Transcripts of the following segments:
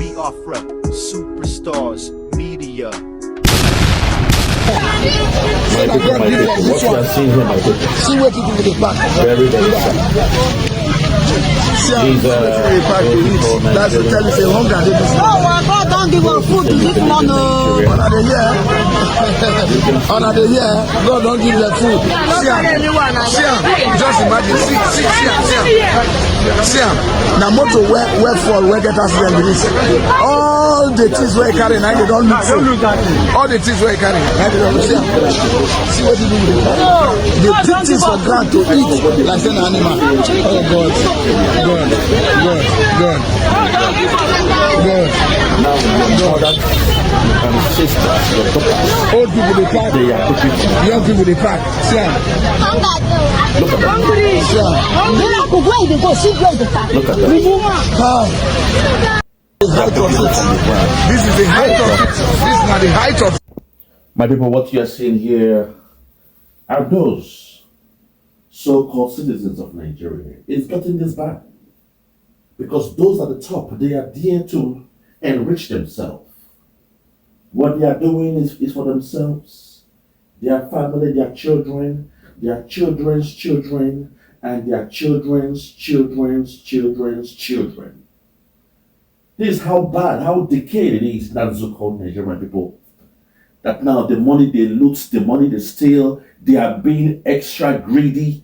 Biafra, superstars, media. My people, what you are seeing here, my people. See what you do with the back. Very, very sad. These that's the tell you say hunger. God don't give us food to this man. Another year, another year, God don't give them food. See, just imagine. See, now motor where for where get accident with this. All the things where carry now they don't look food. All the things where carry now they don't look. See what you do with it. They take things for granted to eat like an animal. Oh God. Good. Now, your mothers and sisters, your daughters, old people they pack, they are cooking. young people they pack. See, Look at that. Look at that. This is the height of it. This is not the height of it. My people, what you are seeing here are those so-called citizens of Nigeria. It's getting this bad. Because those at the top, they are there to enrich themselves. What they are doing is for themselves, their family, their children, their children's children, and their children's children's children's children. This is how bad, how decayed it is, that so-called Nigerian people. That now the money they loot, the money they steal, they are being extra greedy.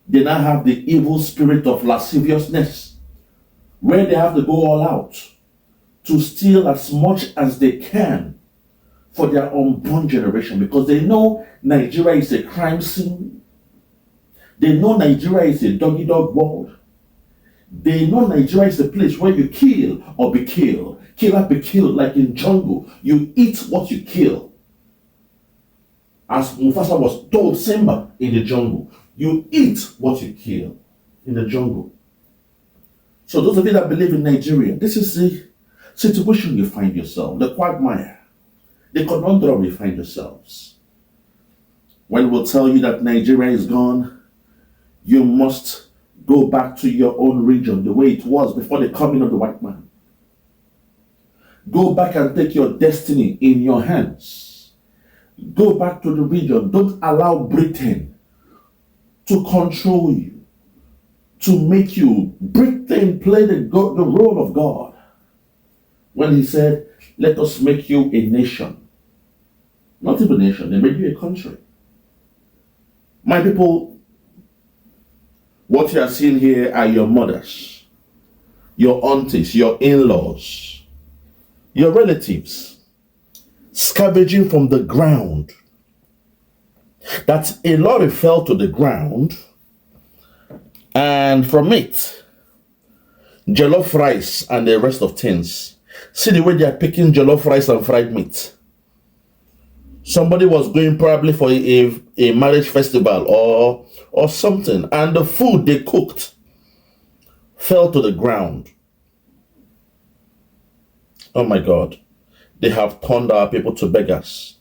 They now have the evil spirit of lasciviousness, where they have to go all out to steal as much as they can for their unborn generation, because they know Nigeria is a crime scene. They know Nigeria is a dog-eat-dog world. They know Nigeria is a place where you kill or be killed. Kill or be killed, like in jungle. You eat what you kill. As Mufasa was told Simba in the jungle, you eat what you kill in the jungle. So those of you that believe in Nigeria, this is the situation you find yourself, the quagmire, the conundrum you find yourselves. When we'll tell you that Nigeria is gone, you must go back to your own region the way it was before the coming of the white man. Go back and take your destiny in your hands. Go back to the region. Don't allow Britain to control you, to make you. Britain play the role of God when he said, let us make you a nation. Not even a nation, they made you a country. My people, what you are seeing here are your mothers, your aunties, your in-laws, your relatives, scavenging from the ground. That a lorry fell to the ground, and from it, jollof rice and the rest of things. See the way they are picking jollof rice and fried meat. Somebody was going probably for a marriage festival or something, and the food they cooked fell to the ground. Oh my God. They have turned our people to beggars.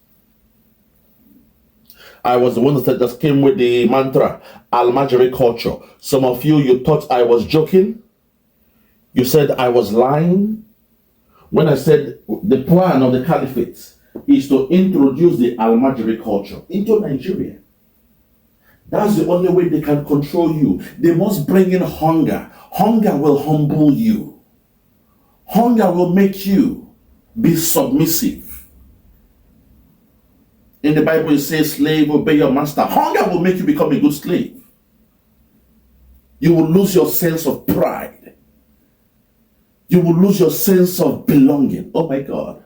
I was the one that just came with the mantra, Almajiri culture. Some of you thought I was joking. You said I was lying. When I said the plan of the caliphate is to introduce the Almajiri culture into Nigeria. That's the only way they can control you. They must bring in hunger. Hunger will humble you. Hunger will make you be submissive. In the Bible, it says, slave, obey your master. Hunger will make you become a good slave. You will lose your sense of pride. You will lose your sense of belonging. Oh my God.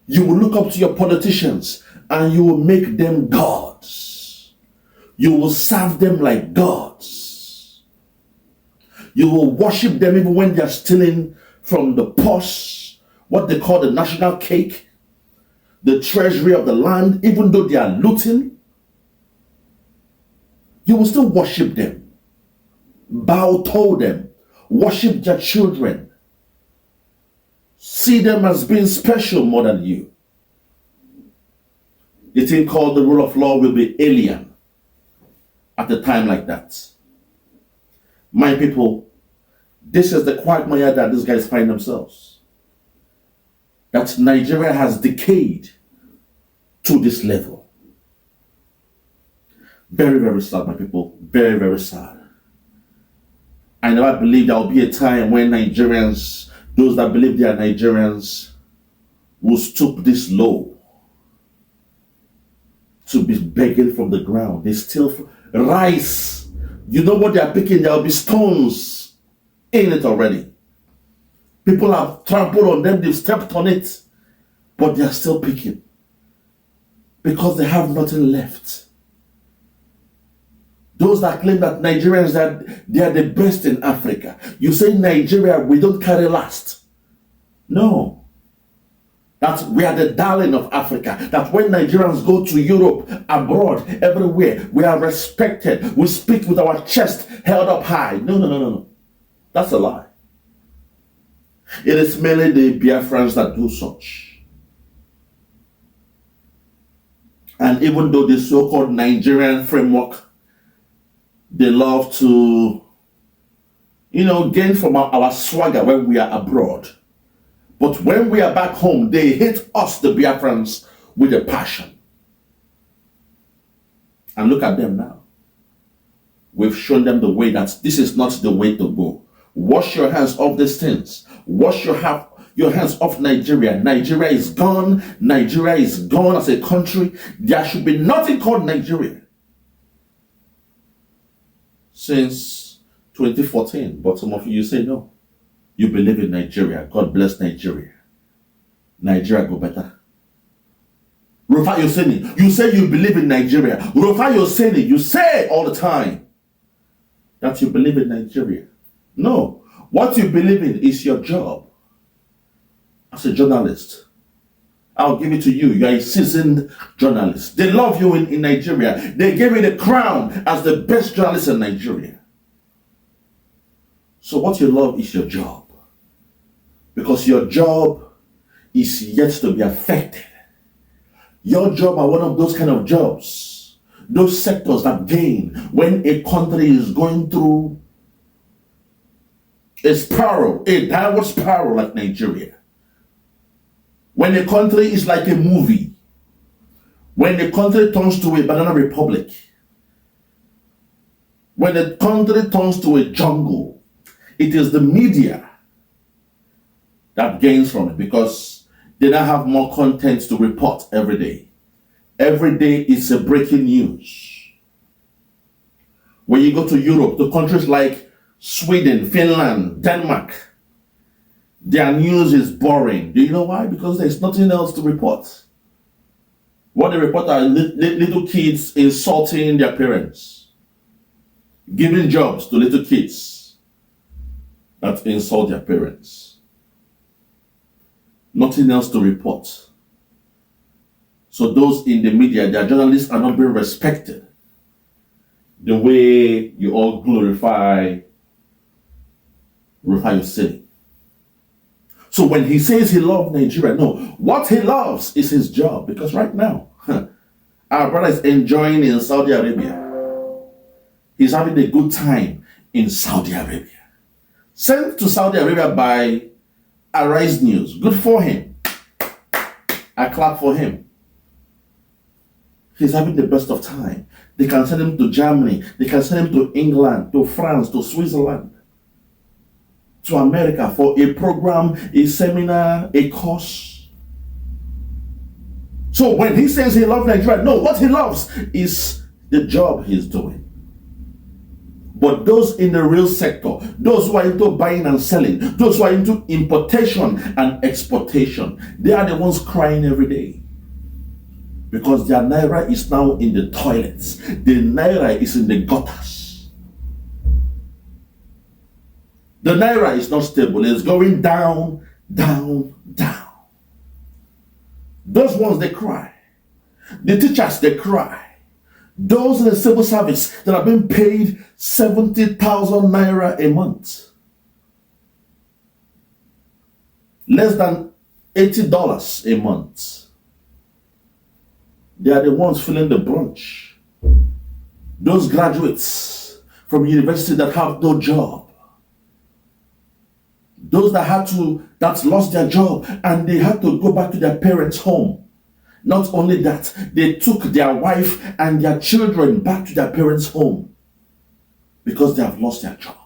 You will look up to your politicians and you will make them gods. You will serve them like gods. You will worship them even when they are stealing from the purse, what they call the national cake, the treasury of the land, even though they are looting. You will still worship them, bow to them, worship their children, see them as being special more than you. The thing called the rule of law will be alien at a time like that. My people, This is the quagmire that these guys find themselves. That Nigeria has decayed to this level. Very, very sad, my people. Very, very sad. I never believed there will be a time when Nigerians, those that believe they are Nigerians, will stoop this low to be begging from the ground. They steal rice. You know what they are picking? There will be stones in it already. People have trampled on them, they've stepped on it, but they are still picking because they have nothing left. Those that claim that Nigerians, that they are the best in Africa. You say Nigeria, we don't carry last. No. That we are the darling of Africa. That when Nigerians go to Europe, abroad, everywhere, we are respected. We speak with our chest held up high. No. That's a lie. It is merely the Biafrans that do such. And even though the so-called Nigerian framework, they love to, gain from our swagger when we are abroad. But when we are back home, they hate us, the Biafrans, with a passion. And look at them now. We've shown them the way that this is not the way to go. Wash your hands off these things. Wash your hands off Nigeria. Nigeria is gone. Nigeria is gone as a country. There should be nothing called Nigeria. Since 2014, but some of you say no. You believe in Nigeria. God bless Nigeria. Nigeria go better. Rufa Yoseni, you say you believe in Nigeria. Rufa Yoseni, you say all the time that you believe in Nigeria. No. What you believe in is your job as a journalist. I'll give it to you. You are a seasoned journalist. They love you in Nigeria. They gave you the crown as the best journalist in Nigeria. So what you love is your job. Because your job is yet to be affected. Your job are one of those kind of jobs. Those sectors that gain when a country is going through a spiral, a downward spiral like Nigeria. When a country is like a movie, when the country turns to a banana republic, when the country turns to a jungle, it is the media that gains from it because they now have more content to report every day. Every day is a breaking news. When you go to Europe, to countries like Sweden, Finland, Denmark, their news is boring. Do you know why? Because there's nothing else to report. What they report are little kids insulting their parents, giving jobs to little kids that insult their parents. Nothing else to report. So those in the media, their journalists are not being respected the way you all glorify your city. So when he says he loves Nigeria, no, what he loves is his job. Because right now, our brother is enjoying in Saudi Arabia. He's having a good time in Saudi Arabia. Sent to Saudi Arabia by Arise News. Good for him. I clap for him. He's having the best of time. They can send him to Germany. They can send him to England, to France, to Switzerland, to America for a program, a seminar, a course. So when he says he loves Nigeria, no, what he loves is the job he's doing. But those in the real sector, those who are into buying and selling, those who are into importation and exportation, they are the ones crying every day. Because their naira is now in the toilets. The naira is in the gutters. The naira is not stable. It's going down, down, down. Those ones, they cry. The teachers, they cry. Those in the civil service that are being paid 70,000 naira a month. Less than $80 a month. They are the ones feeling the brunch. Those graduates from university that have no job. Those that lost their job and they had to go back to their parents' home. Not only that, they took their wife and their children back to their parents' home because they have lost their job.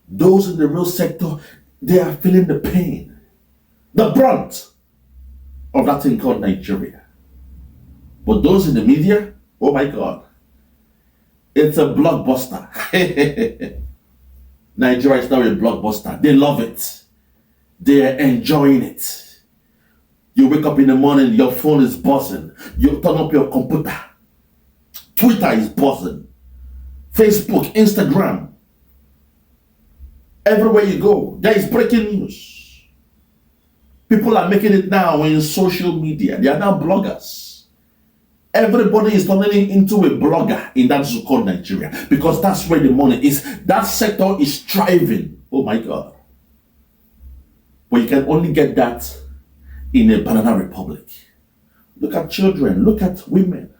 Those in the real sector, they are feeling the pain, the brunt of that thing called Nigeria. But those in the media, oh my God, it's a blockbuster. Nigeria is now a blockbuster. They love it. They are enjoying it. You wake up in the morning, your phone is buzzing. You turn up your computer. Twitter is buzzing. Facebook, Instagram. Everywhere you go, there is breaking news. People are making it now in social media. They are now bloggers. Everybody is turning into a blogger in that so-called Nigeria because that's where the money is. That sector is thriving. Oh my God. But you can only get that in a banana republic. Look at children. Look at women.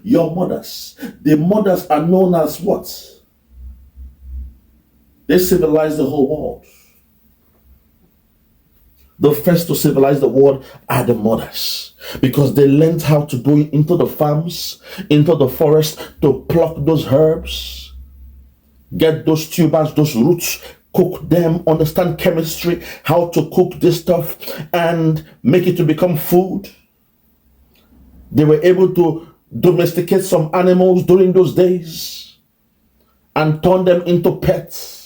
Your mothers. The mothers are known as what? They civilized the whole world. The first to civilize the world are the mothers because they learned how to go into the farms, into the forest to pluck those herbs, get those tubers, those roots, cook them, understand chemistry, how to cook this stuff and make it to become food. They were able to domesticate some animals during those days and turn them into pets.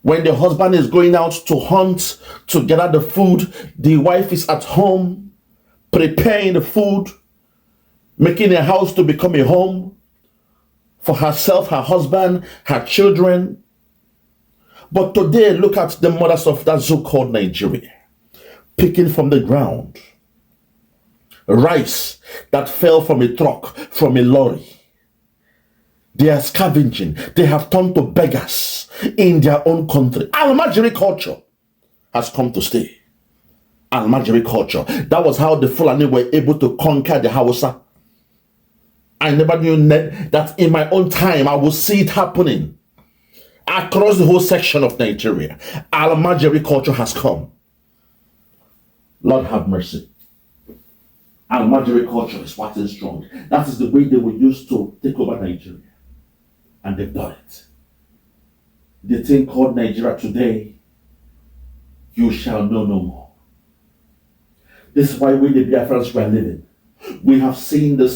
When the husband is going out to hunt to gather the food, the wife is at home preparing the food, making a house to become a home for herself, her husband, her children. But today, look at the mothers of that so-called Nigeria, picking from the ground rice that fell from a truck, from a lorry. They are scavenging. They have turned to beggars in their own country. Almajiri culture has come to stay. Almajiri culture. That was how the Fulani were able to conquer the Hausa. I never knew that in my own time I will see it happening across the whole section of Nigeria. Almajiri culture has come. Lord have mercy. Almajiri culture is waxing strong. That is the way they were used to take over Nigeria. And they've done it. The thing called Nigeria today, you shall know no more. This is why we, the Biafrans, we are living. We have seen the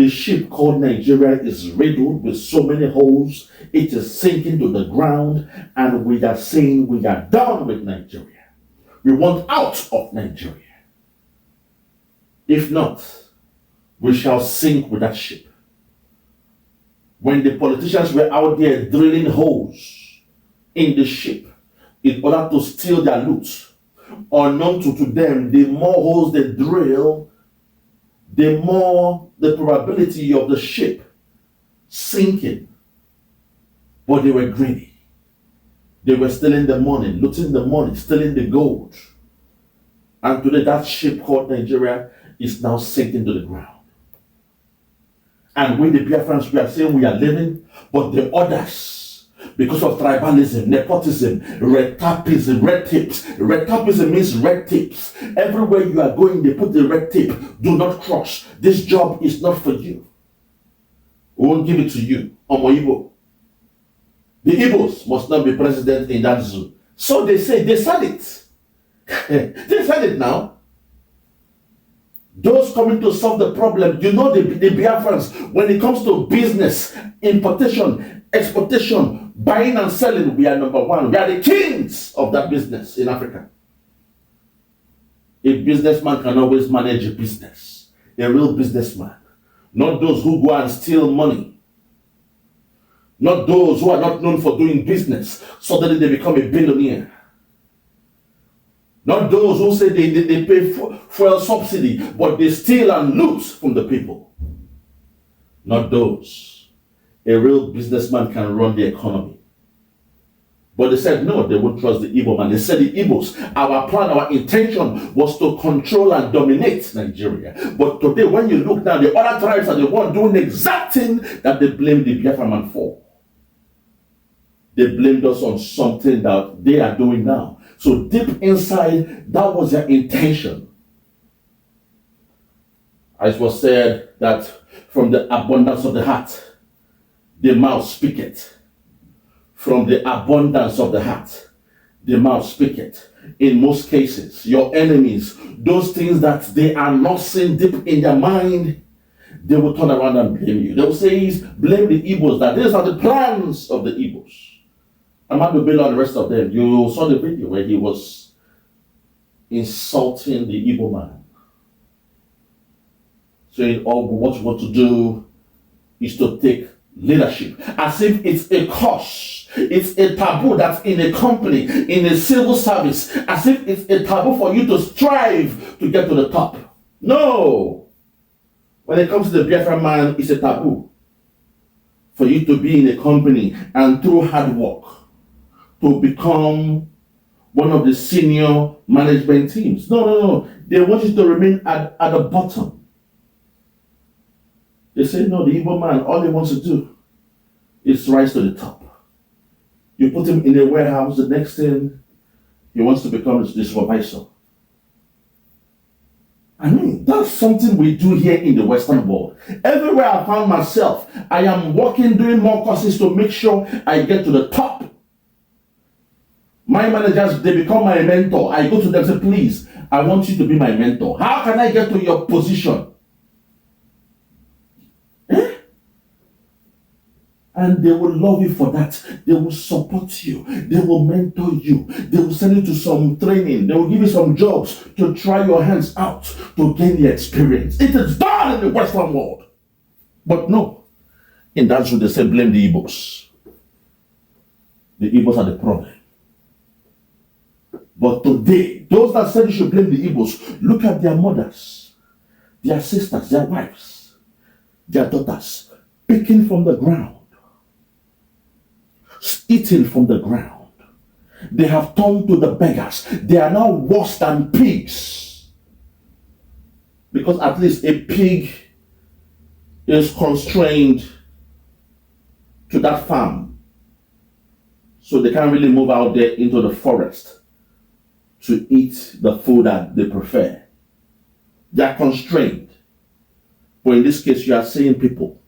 ship called Nigeria is riddled with so many holes. It is sinking to the ground, and we are saying we are done with Nigeria. We want out of Nigeria. If not, we shall sink with that ship. When the politicians were out there drilling holes in the ship in order to steal their loot, unknown to them, the more holes they drill, the more the probability of the ship sinking. But they were greedy. They were stealing the money, looting the money, stealing the gold. And today that ship called Nigeria is now sinking to the ground. And we, the Biafrans, we are saying we are living, but the others, because of tribalism, nepotism, red tapeism means red tapes. Everywhere you are going, they put the red tape. Do not cross. This job is not for you. We won't give it to you. Omo Igbo. The Igbos must not be president in that zoo. So they say, they said it. They said it now. Those coming to solve the problem, you know the Biafrans, when it comes to business, importation, exportation, buying and selling, we are number one. We are the kings of that business in Africa. A businessman can always manage a business. A real businessman. Not those who go and steal money. Not those who are not known for doing business. Suddenly they become a billionaire. Not those who say they pay fuel subsidy, but they steal and loot from the people. Not those. A real businessman can run the economy. But they said no, they won't trust the Igbo man. They said the Igbos, our plan, our intention was to control and dominate Nigeria. But today, when you look now, the other tribes are the one doing the exact thing that they blame the Biafra man for. they blamed us on something that they are doing now. So deep inside, that was their intention. As was said, that from the abundance of the heart, the mouth speaketh. From the abundance of the heart, the mouth speaketh. In most cases, your enemies, those things that they are not seeing deep in their mind, they will turn around and blame you. They will say, blame the Igbos, that these are the plans of the Igbos. Amadu Bello and the rest of them, you saw the video where he was insulting the Igbo man. Saying, oh, what you want to do is to take leadership. As if it's a curse. It's a taboo that's in a company, in a civil service. As if it's a taboo for you to strive to get to the top. No! When it comes to the Biafra man, it's a taboo for you to be in a company and through hard work to become one of the senior management teams. No. They want you to remain at the bottom. They say, no, the Igbo man, all he wants to do is rise to the top. You put him in a warehouse, the next thing, he wants to become the supervisor. I mean, that's something we do here in the Western world. Everywhere I found myself, I am working, doing more courses to make sure I get to the top. My managers, they become my mentor. I go to them and say, please, I want you to be my mentor. How can I get to your position? And they will love you for that. They will support you. They will mentor you. They will send you to some training. They will give you some jobs to try your hands out to gain the experience. It is done in the Western world. But no. In that way, they say blame the Igbos. The Igbos are the problem. But today, those that said you should blame the Igbos, look at their mothers, their sisters, their wives, their daughters, picking from the ground. Eating from the ground. They have turned to the beggars. They are now worse than pigs. Because at least a pig is constrained to that farm. So they can't really move out there into the forest to eat the food that they prefer. They are constrained. But in this case, you are seeing people,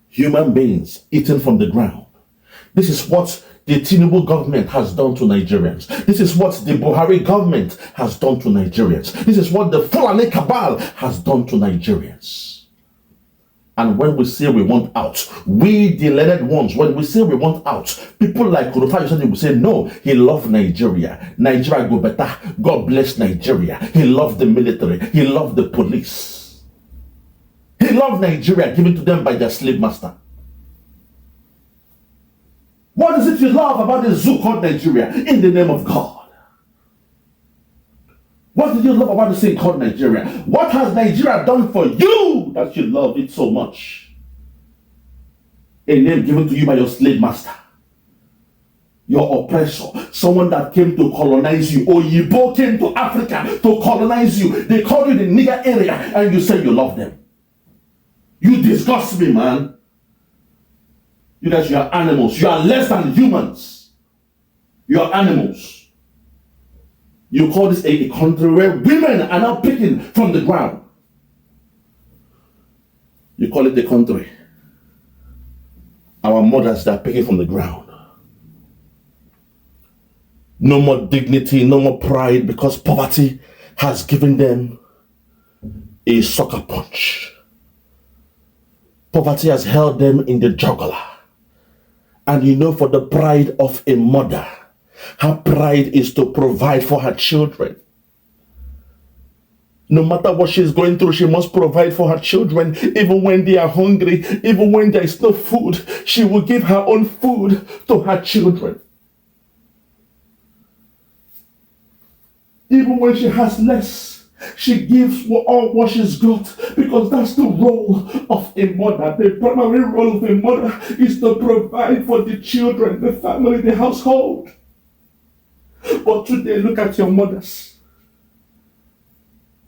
human beings, eating from the ground. This is what the Tinubu government has done to Nigerians. This is what the Buhari government has done to Nigerians. This is what the Fulani cabal has done to Nigerians. And when we say we want out, we the learned ones, when we say we want out, people like Kurufa Yosef will say, no, he loved Nigeria. Nigeria go better. God bless Nigeria. He loved the military. He loved the police. He loved Nigeria given to them by their slave master. What is it you love about the zoo called Nigeria in the name of God? What did you love about the thing called Nigeria? What has Nigeria done for you that you love it so much? A name given to you by your slave master, your oppressor, someone that came to colonize you. Oyibo came to Africa to colonize you. They called you the nigger area and you say you love them. You disgust me, man. You guys, you are animals. You are less than humans. You are animals. You call this a country where women are now picking from the ground. You call it a country. Our mothers that are picking from the ground. No more dignity, no more pride, because poverty has given them a sucker punch. Poverty has held them in the jugular. And you know, for the pride of a mother, her pride is to provide for her children. No matter what she's going through, she must provide for her children. Even when they are hungry, even when there is no food, she will give her own food to her children. Even when she has less, she gives all what she's got, because that's the role of a mother. The primary role of a mother is to provide for the children, the family, the household. But today, look at your mothers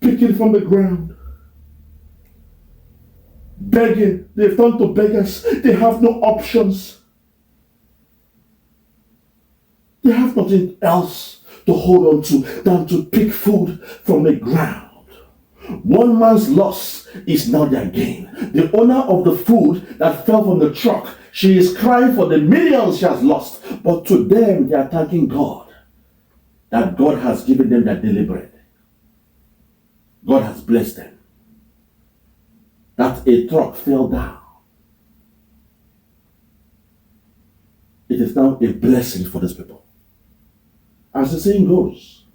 picking from the ground, begging. They've turned to beggars. They have no options. They have nothing else to hold on to than to pick food from the ground. One man's loss is now their gain. The owner of the food that fell from the truck, she is crying for the millions she has lost. But to them, they are thanking God that God has given them their daily bread. God has blessed them. That a truck fell down. It is now a blessing for these people. As the saying goes,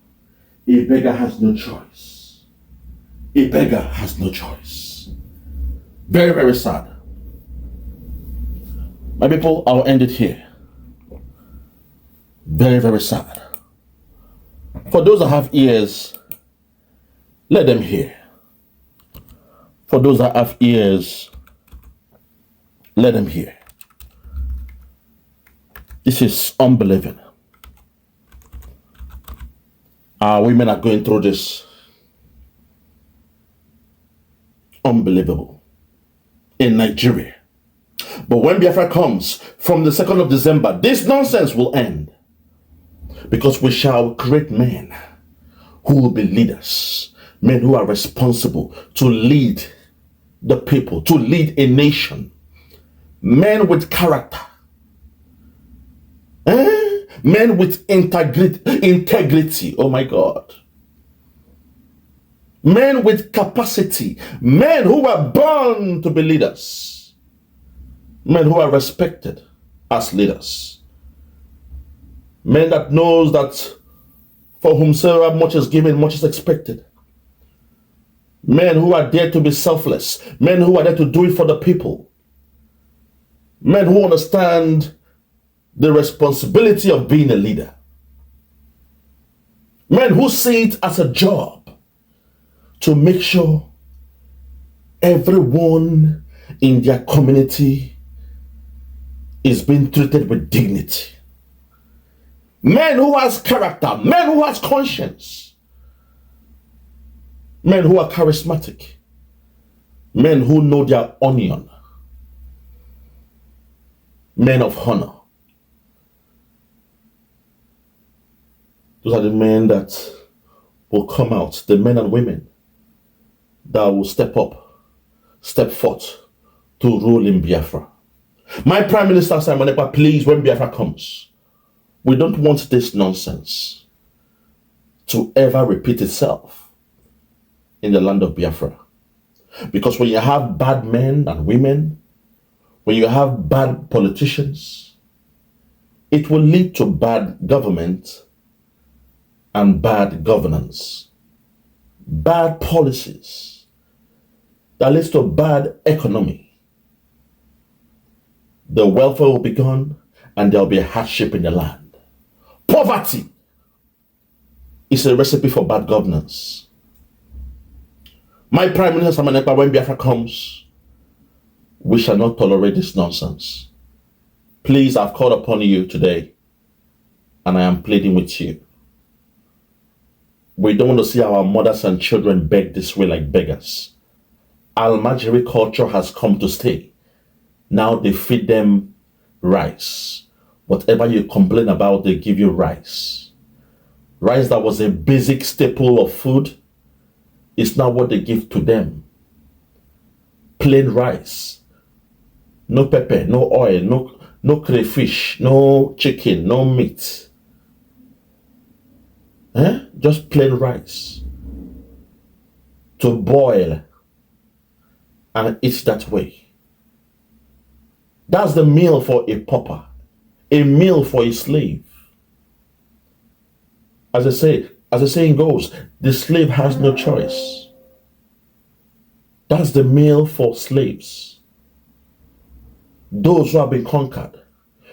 a beggar has no choice. A beggar has no choice. Very, very sad. My people, I'll end it here. Very, very sad. For those that have ears, let them hear. For those that have ears, let them hear. This is unbelievable. Our women are going through this. Unbelievable. In Nigeria. But when Biafra comes from the 2nd of December, this nonsense will end. Because we shall create men who will be leaders. Men who are responsible to lead the people, to lead a nation. Men with character. Men with integrity. Oh my God. Men with capacity. Men who are born to be leaders. Men who are respected as leaders. Men that knows that for whomsoever much is given, much is expected. Men who are there to be selfless. Men who are there to do it for the people. Men who understand the responsibility of being a leader. Men who see it as a job to make sure everyone in their community is being treated with dignity. Men who has character, men who has conscience, men who are charismatic, men who know their onion, men of honor. Those are the men that will come out, the men and women that will step up, step forth to rule in Biafra. My Prime Minister Simon Ekpa, please, when Biafra comes, we don't want this nonsense to ever repeat itself in the land of Biafra. Because when you have bad men and women, when you have bad politicians, it will lead to bad government and bad governance, bad policies that leads to bad economy. The welfare will be gone and there will be a hardship in the land. Poverty is a recipe for bad governance. My Prime Minister Simon Ekpa, when Biafra comes, we shall not tolerate this nonsense. Please, I've called upon you today and I am pleading with you. We don't want to see our mothers and children beg this way like beggars. Almajiri culture has come to stay. Now they feed them rice. Whatever you complain about, they give you rice. Rice that was a basic staple of food is now what they give to them. Plain rice. No pepper, no oil, no crayfish, no chicken, no meat. Just plain rice to boil and eat that way. That's the meal for a pauper, a meal for a slave. As the saying goes, the slave has no choice. That's the meal for slaves. Those who have been conquered,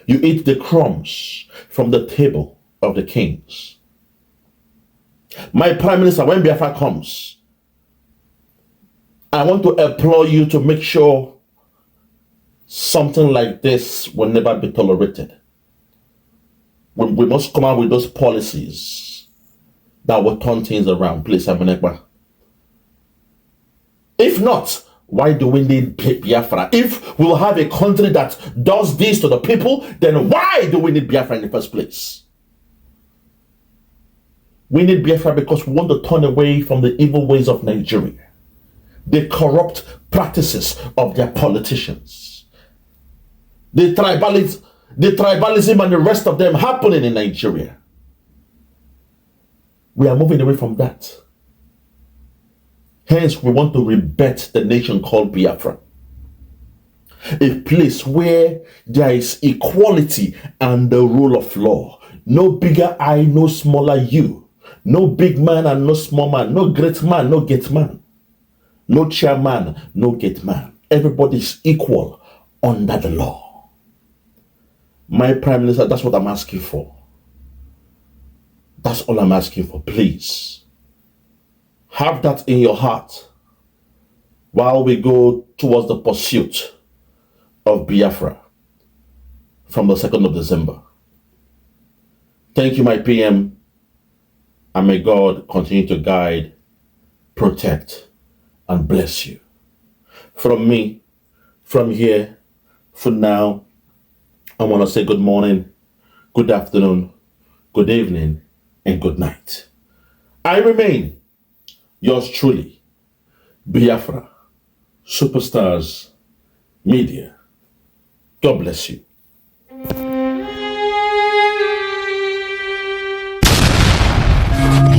you eat the crumbs from the table of the kings. My Prime Minister, when Biafra comes, I want to implore you to make sure something like this will never be tolerated. We must come out with those policies that will turn things around, please, Simon Ekpa. If not, why do we need Biafra? If we'll have a country that does this to the people, then why do we need Biafra in the first place? We need Biafra because we want to turn away from the evil ways of Nigeria, the corrupt practices of their politicians, the tribalism and the rest of them happening in Nigeria. We are moving away from that. Hence, we want to rebirth the nation called Biafra. A place where there is equality and the rule of law. No bigger I, no smaller you. No big man and no small man. No great man, no gate man. No chairman, no gate man. Everybody is equal under the law. My Prime Minister, that's what I'm asking for. That's all I'm asking for. Please, have that in your heart while we go towards the pursuit of Biafra from the 2nd of December. Thank you, my PM. And may God continue to guide, protect, and bless you. From me, from here, for now, I want to say good morning, good afternoon, good evening, and good night. I remain yours truly, Biafra, Superstars Media. God bless you.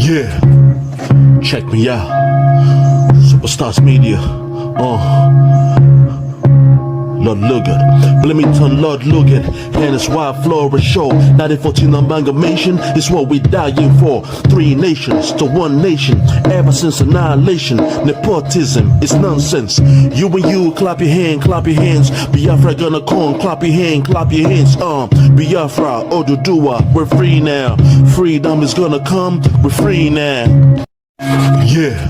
Yeah, check me out. Superstars Media. Lord Logan, Bloomington, Lord Logan, and it's Wild Flora Show. 1914 amalgamation is what we dying for. 3 nations to 1 nation, ever since annihilation. Nepotism is nonsense. You and you, clap your hands. Biafra gonna come, clap your hands. Biafra, Ojukwu, we're free now. Freedom is gonna come, we're free now. Yeah.